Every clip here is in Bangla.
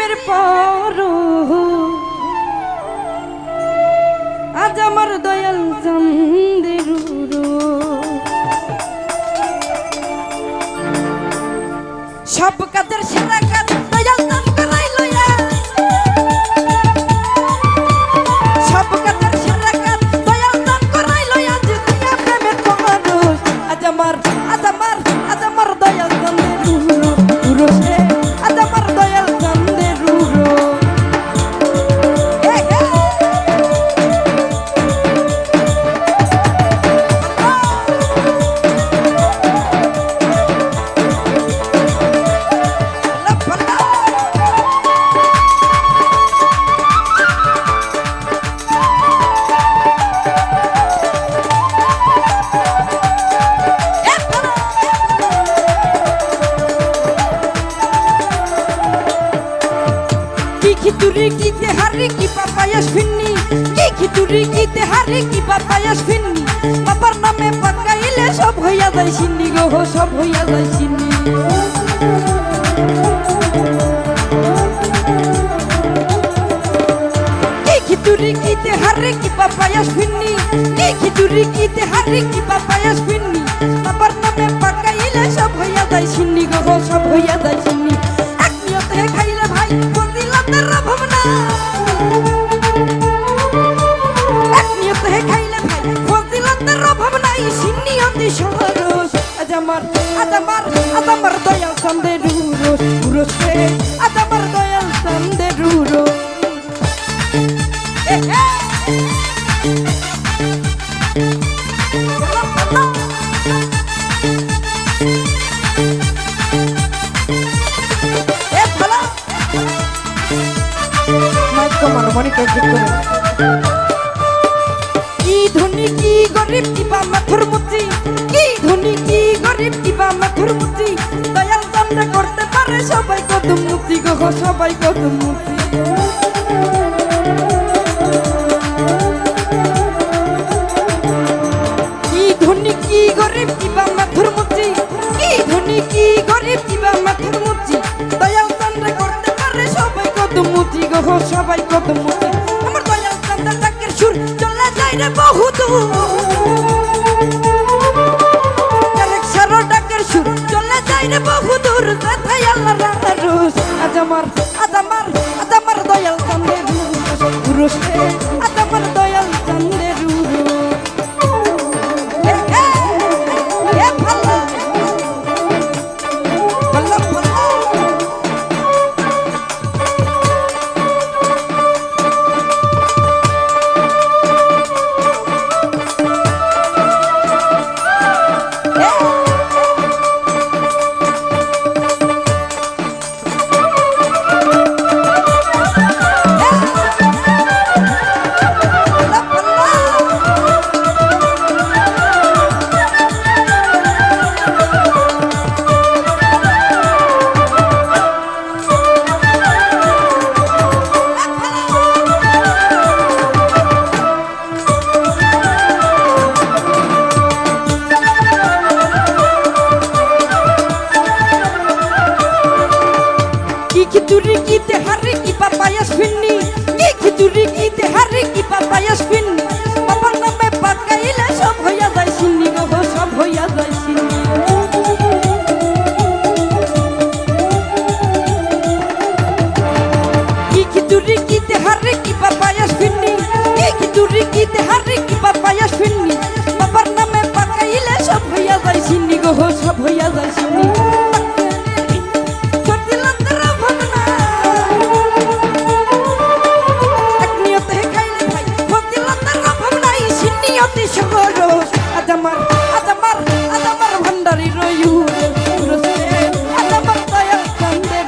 প্রেমের পর আজ আমার দয়াল চন্দের সব কাজের সেরা কাজ দয়াল দান করাইল সব কাজের সেরা কাজ দয়াল দান করাইল আজ দুনিয়া প্রেমের পর আজ আমার দয়াল চন্দের সে আজ আমার দয়াল চন্দের খিচুড়ি গীতে হারি কি পাপায়াস ফিন্নি কি খিচুড়ি গীতে হারি কি পাপায়াস ফিন্নি বাবার নামে পাকাইলে সব হইয়া যায় সিন্নি গো সব হইয়া যায় সিন্নি কি খিচুড়ি গীতে হারি কি পাপায়াস ফিন্নি কি খিচুড়ি গীতে হারি কি পাপায়াস ফিন্নি বাবার নামে পাকাইলে সব হইয়া যায় সিন্নি গো সব হইয়া যায় সিন্নি এক নিয়তে খাইলে ভাই ফজিলতের অভাব না এক নিয়তে খাইলে ভাই ফজিলতের অভাব নাই সিন্নি অতি সরস আজ আমার দয়াল চন্দের উরস আজ আমার দয়াল চন্দের উরস কি ধনী কি গরিব কিবা মাথুর মুচি কি ধনী কি গরিব কিবা মাথুর মুচি দয়াল চন্দ্র করতে পারে সবাই কদম মুচি গো সবাই কদম মুচি কি ধনী কি গরিব কিবা মাথুর মুচি কি ধনী কি গরিব কিবা মাথুর মুচি দয়াল চন্দ্র করতে পারে সবাই কদম মুচি গো সবাই কদম মুচি আমার দয়াল চন্দ্র ডাকের সুর চলে যায় রে বহুদূর সারো ডাকের সুর চলে যায় রে বহুদূর কথাই আল্লাহর আরশ আজ আমার দয়াল চন্দ্রের উরস আজ আমার দয়াল চন্দ্রের খিচুড়ি গীতে হারি কি পাপায়াস ফিন্নি কি খিচুড়ি গীতে হারি কি পাপায়াস ফিন্নি বাবার নামে পাকাইলে সব হইয়া যায় সিন্নি গো সব হইয়া যায় সিন্নি কি খিচুড়ি গীতে হারি কি পাপায়াস ফিন্নি কি খিচুড়ি গীতে হারি কি পাপায়াস ফিন্নি বাবার নামে পাকাইলে সব হইয়া যায় সিন্নি গো সব হইয়া যায় সিন্নি আজ আমার ভান্ডারি রয়ুর আজ আমার দয়াল চন্দের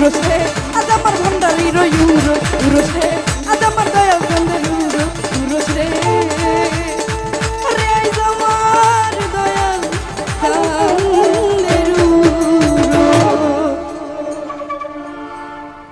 রসে আজ আমার ভান্ডারি রই